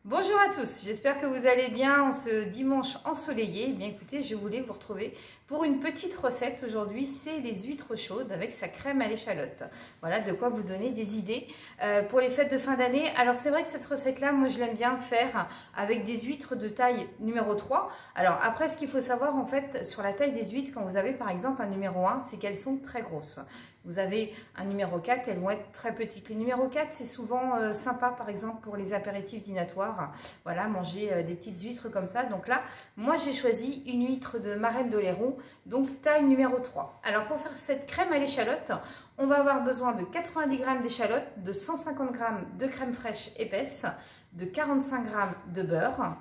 Bonjour à tous, j'espère que vous allez bien en ce dimanche ensoleillé. Eh bien écoutez, je voulais vous retrouver pour une petite recette aujourd'hui, c'est les huîtres chaudes avec sa crème à l'échalote. Voilà de quoi vous donner des idées pour les fêtes de fin d'année. Alors c'est vrai que cette recette-là, moi je l'aime bien faire avec des huîtres de taille numéro 3. Alors après, ce qu'il faut savoir en fait sur la taille des huîtres, quand vous avez par exemple un numéro 1, c'est qu'elles sont très grosses. Vous avez un numéro 4, elles vont être très petites. Les numéro 4, c'est souvent sympa par exemple pour les apéritifs dînatoires. Voilà, manger des petites huîtres comme ça. Donc là, moi j'ai choisi une huître de Marraine d'Oléron, donc taille numéro 3. Alors pour faire cette crème à l'échalote, on va avoir besoin de 90 g d'échalote, de 150 g de crème fraîche épaisse, de 45 g de beurre,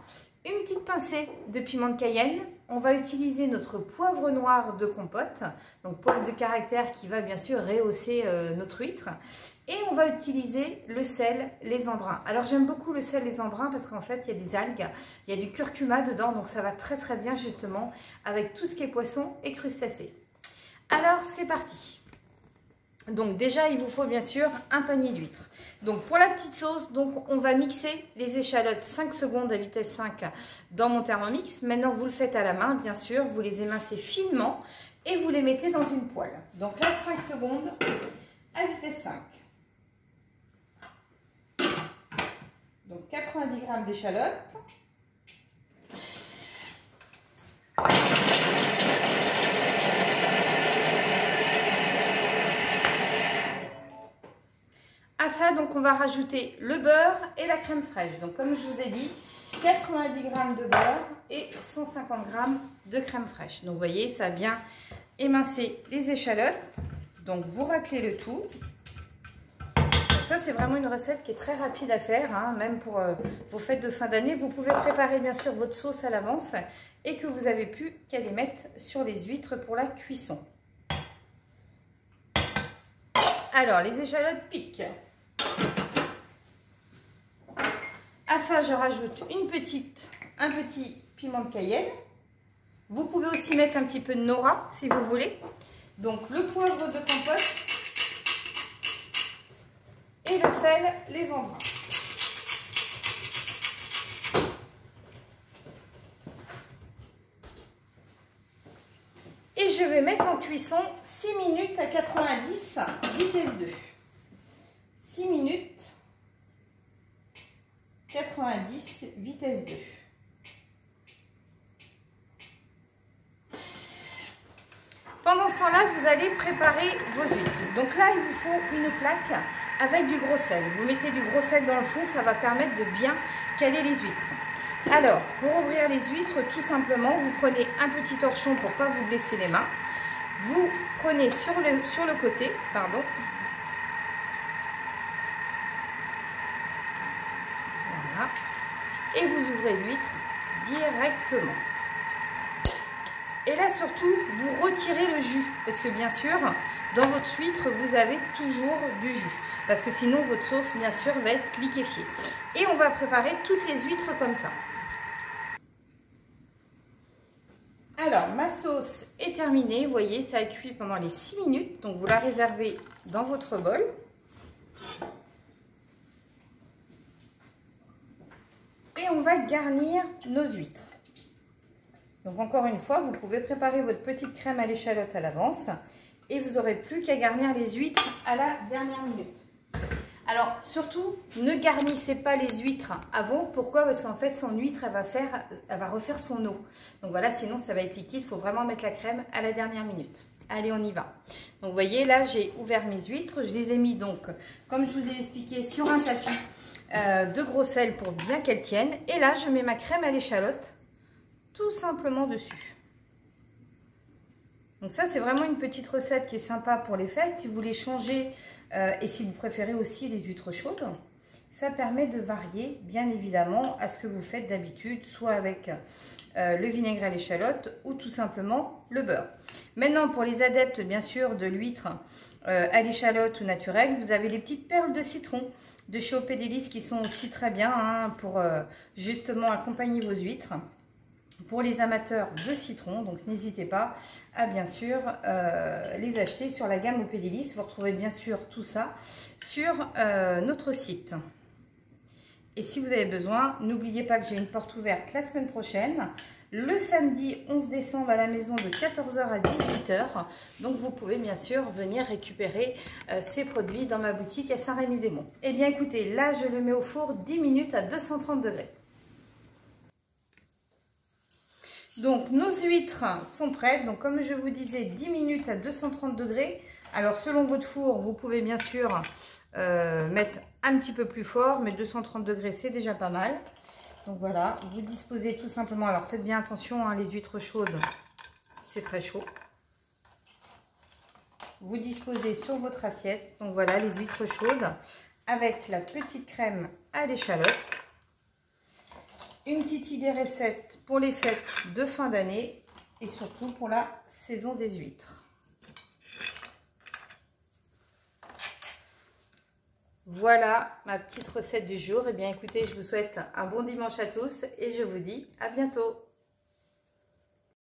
une petite pincée de piment de Cayenne. On va utiliser notre poivre noir de compote, donc poivre de caractère qui va bien sûr rehausser notre huître. Et on va utiliser le sel, les embruns. Alors j'aime beaucoup le sel, les embruns parce qu'en fait il y a des algues, il y a du curcuma dedans, donc ça va très très bien justement avec tout ce qui est poisson et crustacés. Alors c'est parti. Donc déjà il vous faut bien sûr un panier d'huîtres. Donc pour la petite sauce, donc on va mixer les échalotes 5 secondes à vitesse 5 dans mon Thermomix. Maintenant vous le faites à la main bien sûr, vous les émincez finement et vous les mettez dans une poêle. Donc là 5 secondes à vitesse 5. Donc 90 g d'échalotes. À ça, donc on va rajouter le beurre et la crème fraîche. Donc comme je vous ai dit, 90 g de beurre et 150 g de crème fraîche. Donc vous voyez, ça a bien émincé les échalotes. Donc vous raclez le tout. Ça, c'est vraiment une recette qui est très rapide à faire, hein, même pour vos fêtes de fin d'année. Vous pouvez préparer bien sûr votre sauce à l'avance et que vous avez plus qu'à les mettre sur les huîtres pour la cuisson. Alors, les échalotes piquent. À ça, je rajoute un petit piment de Cayenne. Vous pouvez aussi mettre un petit peu de Nora si vous voulez. Donc, le poivre de compote. Et le sel, les embruns. Et je vais mettre en cuisson 6 minutes à 90, vitesse 2. 6 minutes, 90, vitesse 2. Pendant ce temps-là, vous allez préparer vos huîtres. Donc là, il vous faut une plaque avec du gros sel. Vous mettez du gros sel dans le fond, ça va permettre de bien caler les huîtres. Alors, pour ouvrir les huîtres, tout simplement, vous prenez un petit torchon pour ne pas vous blesser les mains. Vous prenez sur le côté, pardon. Voilà. Et vous ouvrez l'huître directement. Et là, surtout, vous retirez le jus. Parce que bien sûr, dans votre huître, vous avez toujours du jus. Parce que sinon, votre sauce, bien sûr, va être liquéfiée. Et on va préparer toutes les huîtres comme ça. Alors, ma sauce est terminée. Vous voyez, ça a cuit pendant les 6 minutes. Donc, vous la réservez dans votre bol. Et on va garnir nos huîtres. Donc, encore une fois, vous pouvez préparer votre petite crème à l'échalote à l'avance. Et vous n'aurez plus qu'à garnir les huîtres à la dernière minute. Alors, surtout, ne garnissez pas les huîtres avant. Pourquoi? Parce qu'en fait, son huître, elle va refaire son eau. Donc voilà, sinon, ça va être liquide. Il faut vraiment mettre la crème à la dernière minute. Allez, on y va. Donc, vous voyez, là, j'ai ouvert mes huîtres. Je les ai mis, donc, comme je vous ai expliqué, sur un tapis de gros sel pour bien qu'elles tiennent. Et là, je mets ma crème à l'échalote tout simplement dessus. Donc ça, c'est vraiment une petite recette qui est sympa pour les fêtes. Si vous voulez changer et si vous préférez aussi les huîtres chaudes, ça permet de varier, bien évidemment, à ce que vous faites d'habitude, soit avec le vinaigre à l'échalote ou tout simplement le beurre. Maintenant, pour les adeptes, bien sûr, de l'huître à l'échalote ou naturelle, vous avez les petites perles de citron de chez Opédélice qui sont aussi très bien hein, pour justement accompagner vos huîtres. Pour les amateurs de citron, donc n'hésitez pas à bien sûr les acheter sur la gamme Opédélice. Vous retrouvez bien sûr tout ça sur notre site. Et si vous avez besoin, n'oubliez pas que j'ai une porte ouverte la semaine prochaine, le samedi 11 décembre à la maison de 14 h à 18 h. Donc vous pouvez bien sûr venir récupérer ces produits dans ma boutique à Saint-Rémy-des-Monts. Eh bien écoutez, là je le mets au four 10 minutes à 230 degrés. Donc nos huîtres sont prêtes, donc comme je vous disais 10 minutes à 230 degrés. Alors selon votre four, vous pouvez bien sûr mettre un petit peu plus fort, mais 230 degrés c'est déjà pas mal. Donc voilà, vous disposez tout simplement, alors faites bien attention, hein, les huîtres chaudes, c'est très chaud. Vous disposez sur votre assiette, donc voilà les huîtres chaudes avec la petite crème à l'échalote. Une petite idée recette pour les fêtes de fin d'année et surtout pour la saison des huîtres. Voilà ma petite recette du jour. Eh bien écoutez, je vous souhaite un bon dimanche à tous et je vous dis à bientôt.